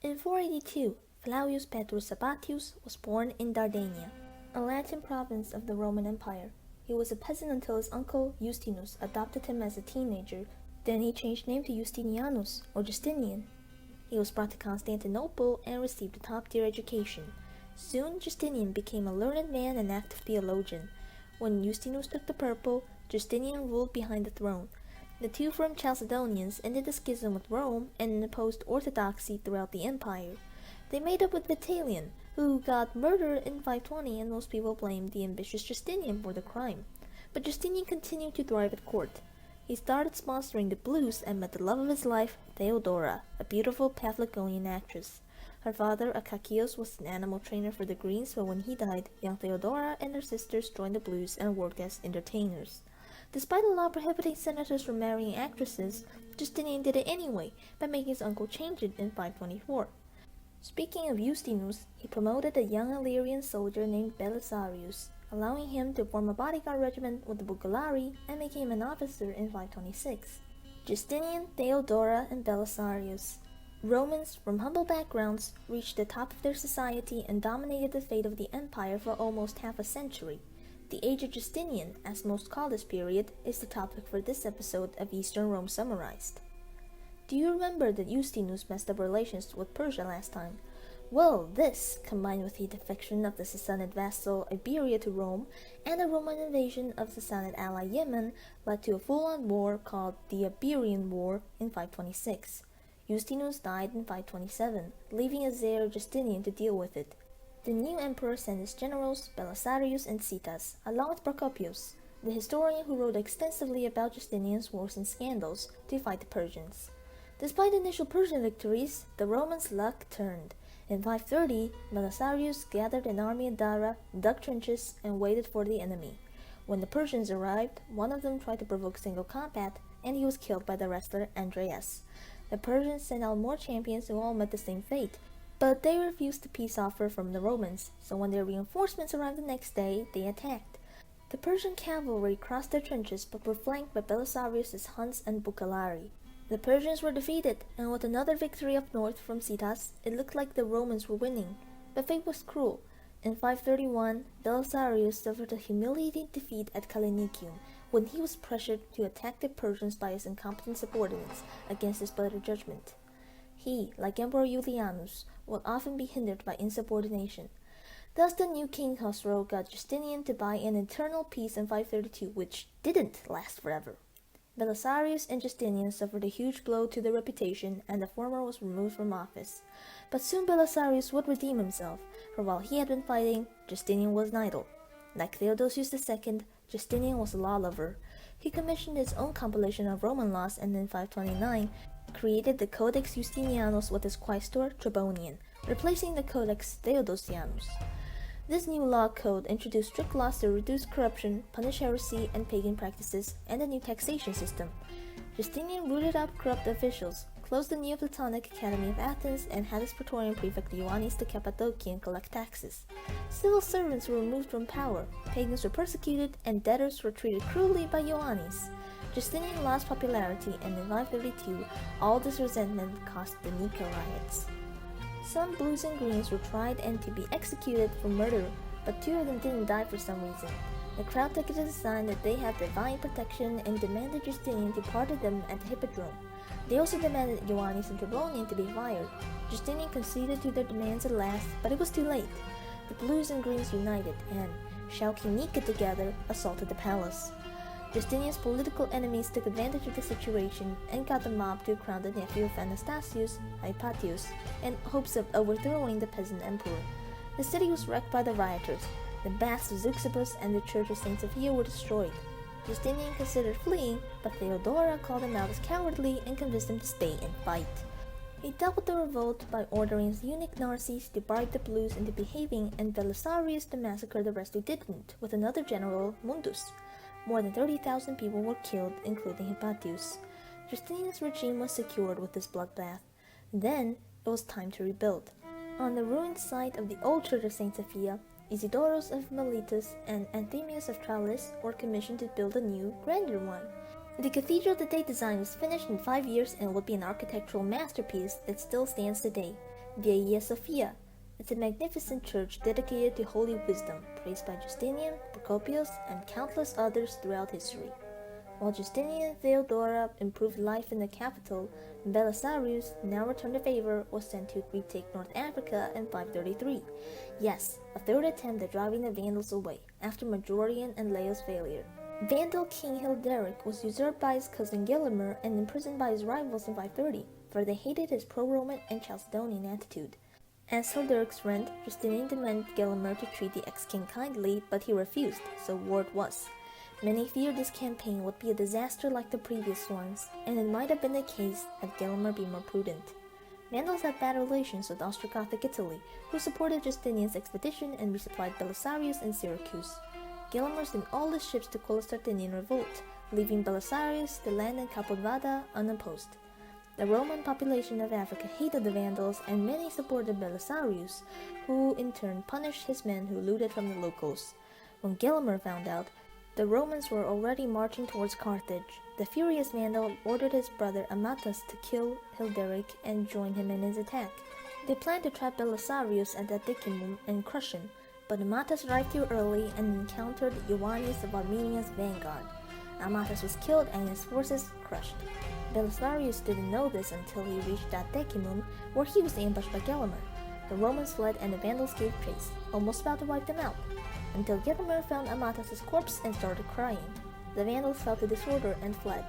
In 482, Flavius Petrus Sabatius was born in Dardania, a Latin province of the Roman Empire. He was a peasant until his uncle Justinus adopted him as a teenager. Then he changed name to Justinianus, or Justinian. He was brought to Constantinople and received a top-tier education. Soon Justinian became a learned man and active theologian. When Justinus took the purple, Justinian ruled behind the throne. The two formed Chalcedonians ended the schism with Rome and imposed orthodoxy throughout the empire. They made up with Vitalian, who got murdered in 520, and most people blamed the ambitious Justinian for the crime. But Justinian continued to thrive at court. He started sponsoring the blues and met the love of his life, Theodora, a beautiful Paphlagonian actress. Her father, Akakios, was an animal trainer for the Greens, but when he died, young Theodora and her sisters joined the blues and worked as entertainers. Despite a law prohibiting senators from marrying actresses, Justinian did it anyway by making his uncle change it in 524. Speaking of Justinus, he promoted a young Illyrian soldier named Belisarius, allowing him to form a bodyguard regiment with the Bucellari and making him an officer in 526. Justinian, Theodora, and Belisarius. Romans from humble backgrounds reached the top of their society and dominated the fate of the empire for almost half a century. The Age of Justinian, as most call this period, is the topic for this episode of Eastern Rome Summarized. Do you remember that Justinus messed up relations with Persia last time? Well, this, combined with the defection of the Sassanid vassal Iberia to Rome and the Roman invasion of Sassanid ally Yemen, led to a full-on war called the Iberian War in 526. Justinus died in 527, leaving his heir Justinian to deal with it. The new emperor sent his generals Belisarius and Citas, along with Procopius, the historian who wrote extensively about Justinian's wars and scandals, to fight the Persians. Despite initial Persian victories, the Romans' luck turned. In 530, Belisarius gathered an army at Dara, dug trenches, and waited for the enemy. When the Persians arrived, one of them tried to provoke single combat, and he was killed by the wrestler Andreas. The Persians sent out more champions who all met the same fate, but they refused the peace offer from the Romans, so when their reinforcements arrived the next day, they attacked. The Persian cavalry crossed their trenches but were flanked by Belisarius' Huns and Bucellari. The Persians were defeated, and with another victory up north from Citas, it looked like the Romans were winning. But fate was cruel. In 531, Belisarius suffered a humiliating defeat at Callinicum when he was pressured to attack the Persians by his incompetent subordinates against his better judgment. He, like Emperor Julianus, would often be hindered by insubordination. Thus the new king Khosrow got Justinian to buy an eternal peace in 532, which didn't last forever. Belisarius and Justinian suffered a huge blow to their reputation, and the former was removed from office. But soon Belisarius would redeem himself, for while he had been fighting, Justinian was an idol. Like Theodosius II, Justinian was a law lover. He commissioned his own compilation of Roman laws and in 529 created the Codex Justinianus with his quaestor Tribonian, replacing the Codex Theodosianus. This new law code introduced strict laws to reduce corruption, punish heresy and pagan practices, and a new taxation system. Justinian rooted out corrupt officials, closed the Neoplatonic Academy of Athens, and had his praetorian prefect Ioannis the Cappadocian collect taxes. Civil servants were removed from power, pagans were persecuted, and debtors were treated cruelly by Ioannis. Justinian lost popularity, and in 532, all this resentment caused the Nika riots. Some blues and greens were tried and to be executed for murder, but two of them didn't die for some reason. The crowd took it as a sign that they had divine protection and demanded Justinian to pardon them at the Hippodrome. They also demanded Ioannis and Tribonian to be fired. Justinian conceded to their demands at last, but it was too late. The blues and greens united and, shouting Nika together, assaulted the palace. Justinian's political enemies took advantage of the situation and got the mob to crown the nephew of Anastasius, Hypatius, in hopes of overthrowing the peasant emperor. The city was wrecked by the rioters. The baths of Zeuxippus and the church of St. Sophia were destroyed. Justinian considered fleeing, but Theodora called him out as cowardly and convinced him to stay and fight. He dealt with the revolt by ordering his eunuch Narses to bribe the blues into behaving and Belisarius to massacre the rest who didn't, with another general, Mundus. More than 30,000 people were killed, including Hypatius. Justinian's regime was secured with this bloodbath. Then, it was time to rebuild. On the ruined site of the old church of St. Sophia, Isidoros of Miletus and Anthemius of Tralles were commissioned to build a new, grander one. The cathedral that they designed was finished in 5 years and would be an architectural masterpiece that still stands today. the Hagia Sophia. It's a magnificent church dedicated to holy wisdom, praised by Justinian, Procopius, and countless others throughout history. While Justinian and Theodora improved life in the capital, Belisarius, now returned the favor, was sent to retake North Africa in 533. Yes, a third attempt at driving the Vandals away, after Majorian and Leo's failure. Vandal King Hilderic was usurped by his cousin Gelimer and imprisoned by his rivals in 530, for they hated his pro-Roman and Chalcedonian attitude. As Hilderic's friend, Justinian demanded Gelimer to treat the ex-king kindly, but he refused, so war it was. Many feared this campaign would be a disaster like the previous ones, and it might have been the case had Gelimer been more prudent. Vandals had bad relations with Austro-Gothic Italy, who supported Justinian's expedition and resupplied Belisarius in Syracuse. Gelimer sent all his ships to quell a Sardinian revolt, leaving Belisarius to land in Capodvada unopposed. The Roman population of Africa hated the Vandals, and many supported Belisarius, who in turn punished his men who looted from the locals. When Gelimer found out, the Romans were already marching towards Carthage. The furious Vandal ordered his brother Amatus to kill Hilderic and join him in his attack. They planned to trap Belisarius at Decimum and crush him, but Amatus arrived too early and encountered Ioannis of Armenia's vanguard. Amatus was killed and his forces crushed. Belisarius didn't know this until he reached Decimum, where he was ambushed by Gelimer. The Romans fled and the Vandals gave chase, almost about to wipe them out, until Gelimer found Amatus's corpse and started crying. The Vandals fell to disorder and fled.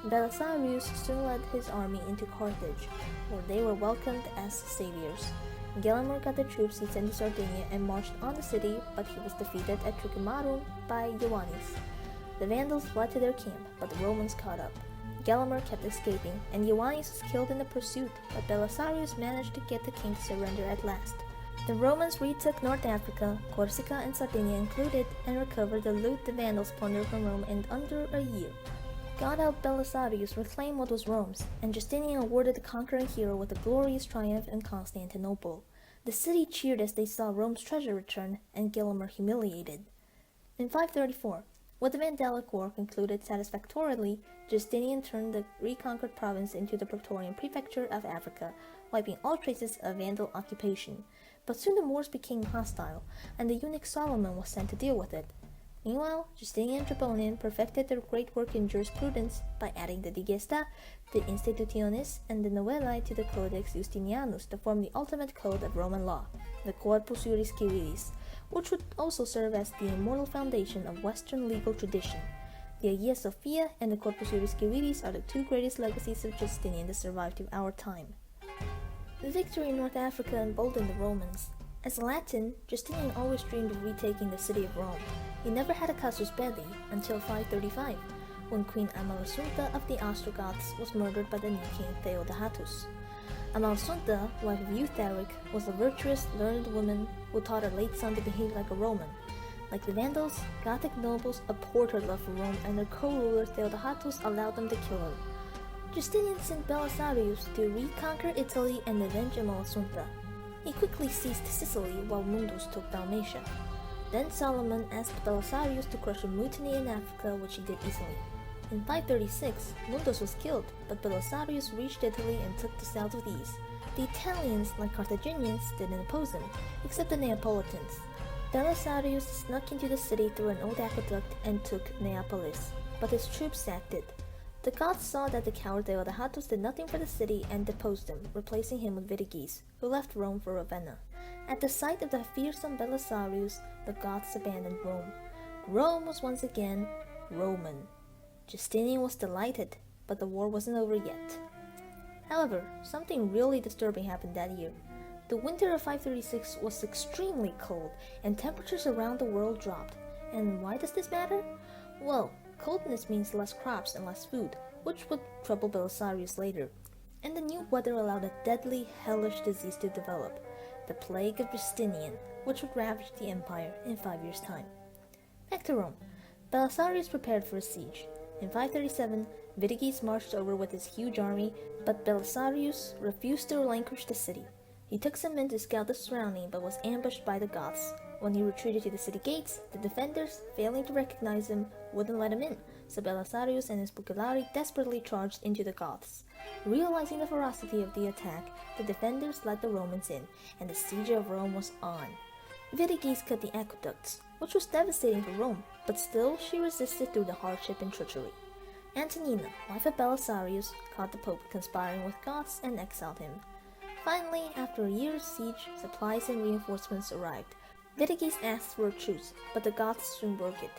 Belisarius soon led his army into Carthage, where they were welcomed as saviors. Gelimer got the troops he sent to Sardinia and marched on the city, but he was defeated at Tricamarum by Ioannis. The Vandals fled to their camp, but the Romans caught up. Gelimer kept escaping, and Ioannis was killed in the pursuit, but Belisarius managed to get the king to surrender at last. The Romans retook North Africa, Corsica and Sardinia included, and recovered the loot the Vandals plundered from Rome in under a year. God helped Belisarius reclaim what was Rome's, and Justinian awarded the conquering hero with a glorious triumph in Constantinople. The city cheered as they saw Rome's treasure return, and Gelimer humiliated. In 534, with the Vandalic War concluded satisfactorily, Justinian turned the reconquered province into the Praetorian Prefecture of Africa, wiping all traces of Vandal occupation. But soon the Moors became hostile, and the eunuch Solomon was sent to deal with it. Meanwhile, Justinian and Tribonian perfected their great work in jurisprudence by adding the Digesta, the Institutiones, and the Novellae to the Codex Justinianus to form the ultimate code of Roman law, the Corpus Juris Civilis, which would also serve as the immortal foundation of Western legal tradition. The Hagia Sophia and the Corpus Juris Civilis are the two greatest legacies of Justinian that survive to our time. The victory in North Africa emboldened the Romans. As a Latin, Justinian always dreamed of retaking the city of Rome. He never had a casus belli until 535, when Queen Amalasuntha of the Ostrogoths was murdered by the new king Theodatus. Amalasuntha, wife of Eutharic, was a virtuous, learned woman who taught her late son to behave like a Roman. Like the Vandals, Gothic nobles abhorred her love for Rome, and their co-ruler Theodatus allowed them to kill her. Justinian sent Belisarius to reconquer Italy and avenge Amalasuntha. He quickly seized Sicily while Mundus took Dalmatia. Then Solomon asked Belisarius to crush a mutiny in Africa, which he did easily. In 536, Mundus was killed, but Belisarius reached Italy and took the south with ease. The Italians, like Carthaginians, didn't oppose him, except the Neapolitans. Belisarius snuck into the city through an old aqueduct and took Neapolis, but his troops sacked it. The Goths saw that the coward Theodatus did nothing for the city and deposed him, replacing him with Vitiges, who left Rome for Ravenna. At the sight of the fearsome Belisarius, the Goths abandoned Rome. Rome was once again Roman. Justinian was delighted, but the war wasn't over yet. However, something really disturbing happened that year. The winter of 536 was extremely cold, and temperatures around the world dropped. And why does this matter? Well, coldness means less crops and less food, which would trouble Belisarius later. And the new weather allowed a deadly, hellish disease to develop, the Plague of Justinian, which would ravage the empire in 5 years' time. Back to Rome. Belisarius prepared for a siege. In 537, Vitiges marched over with his huge army, but Belisarius refused to relinquish the city. He took some men to scout the surrounding, but was ambushed by the Goths. When he retreated to the city gates, the defenders, failing to recognize him, wouldn't let him in, so Belisarius and his Pugilari desperately charged into the Goths. Realizing the ferocity of the attack, the defenders let the Romans in, and the siege of Rome was on. Vitiges cut the aqueducts, which was devastating for Rome, but still she resisted through the hardship and treachery. Antonina, wife of Belisarius, caught the Pope conspiring with Goths and exiled him. Finally, after a year's siege, supplies and reinforcements arrived. Vitiges asked for a truce, but the Goths soon broke it.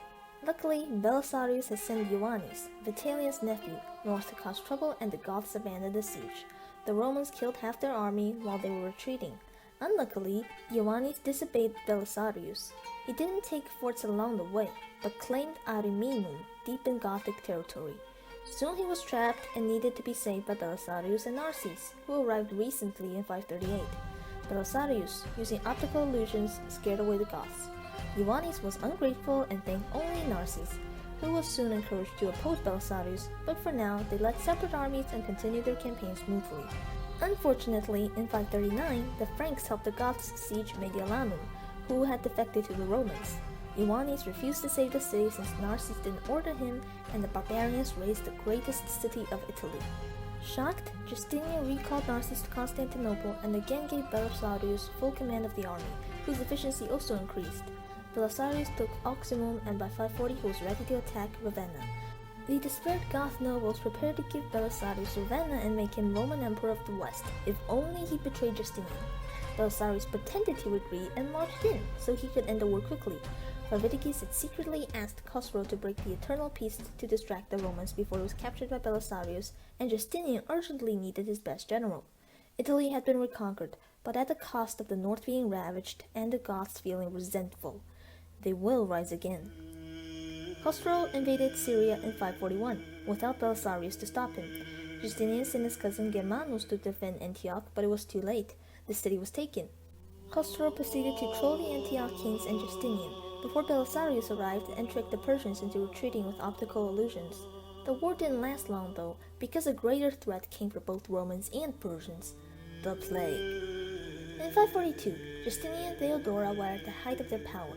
Luckily, Belisarius had sent Ioannis, Vitalian's nephew, north to cause trouble, and the Goths abandoned the siege. The Romans killed half their army while they were retreating. Unluckily, Ioannis disobeyed Belisarius. He didn't take forts along the way, but claimed Ariminum, deep in Gothic territory. Soon he was trapped and needed to be saved by Belisarius and Narses, who arrived recently in 538. Belisarius, using optical illusions, scared away the Goths. Ioannis was ungrateful and thanked only Narses, who was soon encouraged to oppose Belisarius, but for now they led separate armies and continued their campaign smoothly. Unfortunately, in 539, the Franks helped the Goths siege Mediolanum, who had defected to the Romans. Ioannis refused to save the city since Narses didn't order him, and the barbarians razed the greatest city of Italy. Shocked, Justinian recalled Narses to Constantinople and again gave Belisarius full command of the army, whose efficiency also increased. Belisarius took Oximum, and by 540 he was ready to attack Ravenna. The despaired Goth nobles prepared to give Belisarius Ravenna and make him Roman Emperor of the West, if only he betrayed Justinian. Belisarius pretended to agree and marched in, so he could end the war quickly. Vitiges had secretly asked Khosrow to break the eternal peace to distract the Romans before it was captured by Belisarius, and Justinian urgently needed his best general. Italy had been reconquered, but at the cost of the north being ravaged and the Goths feeling resentful. They will rise again. Khosrow invaded Syria in 541, without Belisarius to stop him. Justinian sent his cousin Germanus to defend Antioch, but it was too late. The city was taken. Khosrow proceeded to troll the Antiochians and Justinian, before Belisarius arrived and tricked the Persians into retreating with optical illusions. The war didn't last long though, because a greater threat came for both Romans and Persians: the plague. In 542, Justinian and Theodora were at the height of their power.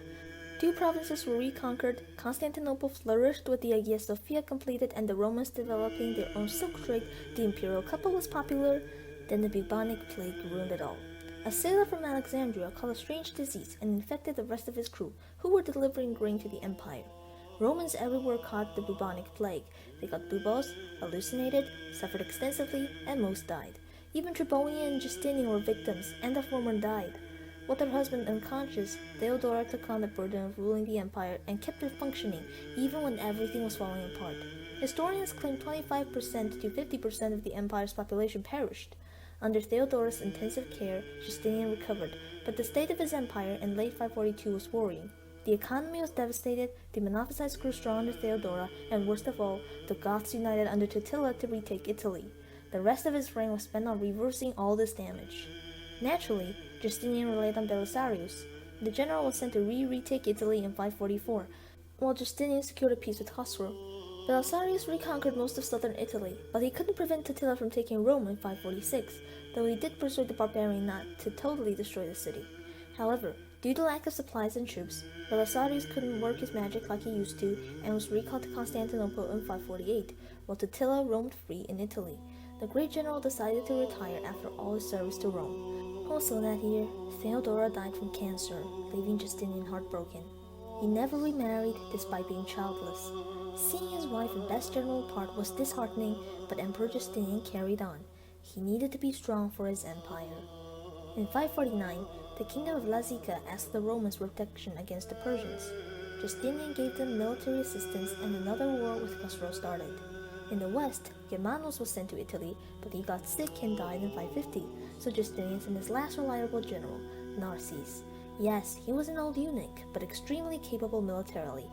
2 provinces were reconquered, Constantinople flourished with the Hagia Sophia completed and the Romans developing their own silk trade, the imperial couple was popular, then the bubonic plague ruined it all. A sailor from Alexandria caught a strange disease and infected the rest of his crew, who were delivering grain to the empire. Romans everywhere caught the bubonic plague. They got buboes, hallucinated, suffered extensively, and most died. Even Trebonian and Justinian were victims, and the former died. With her husband unconscious, Theodora took on the burden of ruling the empire and kept it functioning even when everything was falling apart. Historians claim 25% to 50% of the empire's population perished. Under Theodora's intensive care, Justinian recovered, but the state of his empire in late 542 was worrying. The economy was devastated, the Monophysites grew strong under Theodora, and worst of all, the Goths united under Totila to retake Italy. The rest of his reign was spent on reversing all this damage. Naturally, Justinian relied on Belisarius. The general was sent to retake Italy in 544, while Justinian secured a peace with Khosrow. Belisarius reconquered most of southern Italy, but he couldn't prevent Totila from taking Rome in 546, though he did persuade the barbarian not to totally destroy the city. However, due to lack of supplies and troops, Belisarius couldn't work his magic like he used to and was recalled to Constantinople in 548, while Totila roamed free in Italy. The great general decided to retire after all his service to Rome. Also that year, Theodora died from cancer, leaving Justinian heartbroken. He never remarried despite being childless. Seeing his wife and best general depart was disheartening, but Emperor Justinian carried on. He needed to be strong for his empire. In 549, the kingdom of Lazica asked the Romans for protection against the Persians. Justinian gave them military assistance and another war with Khosrow started. In the west, Germanus was sent to Italy, but he got sick and died in 550, so Justinian sent his last reliable general, Narses. Yes, he was an old eunuch, but extremely capable militarily.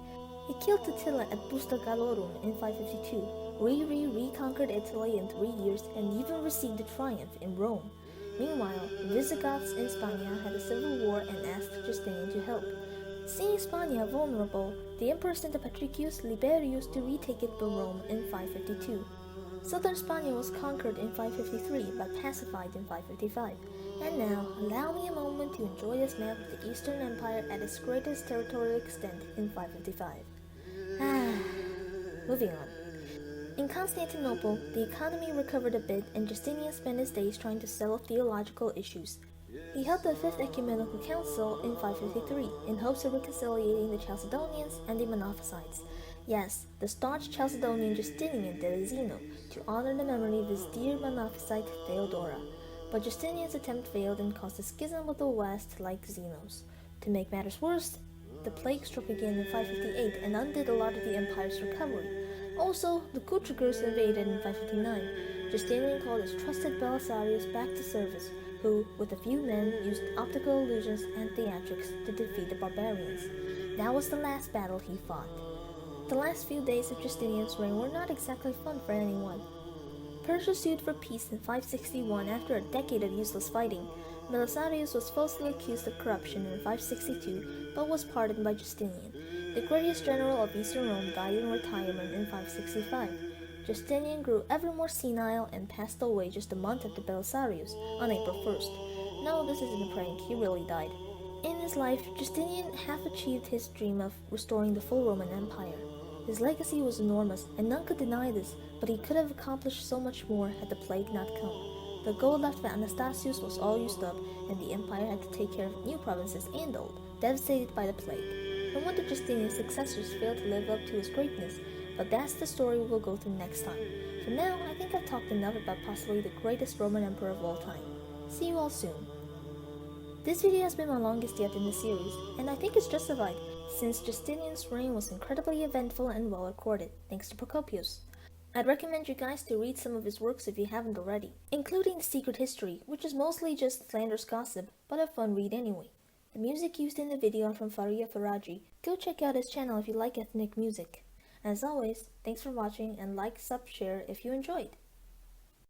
He killed Totila at Busta Gallorum in 552, reconquered Italy in 3 years, and even received a triumph in Rome. Meanwhile, Visigoths in Spania had a civil war and asked Justinian to help. Seeing Spania vulnerable, the emperor sent Patricius Liberius to retake it from Rome in 552. Southern Spania was conquered in 553 but pacified in 555. And now, allow me a moment to enjoy this map of the Eastern Empire at its greatest territorial extent in 555. Moving on. In Constantinople, the economy recovered a bit, and Justinian spent his days trying to settle theological issues. He held the Fifth Ecumenical Council in 553 in hopes of reconciliating the Chalcedonians and the Monophysites. Yes, the staunch Chalcedonian Justinian did a Zeno to honor the memory of his dear Monophysite Theodora. But Justinian's attempt failed and caused a schism with the West like Zeno's. To make matters worse, the plague struck again in 558 and undid a lot of the empire's recovery. Also, the Kutchagurs invaded in 559. Justinian called his trusted Belisarius back to service, who, with a few men, used optical illusions and theatrics to defeat the barbarians. That was the last battle he fought. The last few days of Justinian's reign were not exactly fun for anyone. Persia sued for peace in 561 after a decade of useless fighting. Belisarius was falsely accused of corruption in 562, but was pardoned by Justinian. The greatest general of Eastern Rome died in retirement in 565. Justinian grew ever more senile and passed away just a month after Belisarius, on April 1st. No, this isn't a prank, he really died. In his life, Justinian half achieved his dream of restoring the full Roman Empire. His legacy was enormous, and none could deny this, but he could have accomplished so much more had the plague not come. The gold left by Anastasius was all used up, and the empire had to take care of new provinces and old, devastated by the plague. No wonder Justinian's successors failed to live up to his greatness, but that's the story we'll go through next time. For now, I think I've talked enough about possibly the greatest Roman emperor of all time. See you all soon. This video has been my longest yet in the series, and I think it's justified, since Justinian's reign was incredibly eventful and well recorded, thanks to Procopius. I'd recommend you guys to read some of his works if you haven't already, including The Secret History, which is mostly just slanderous gossip, but a fun read anyway. The music used in the video are from Faria Faraji. Go check out his channel if you like ethnic music. As always, thanks for watching, and like, sub, share if you enjoyed.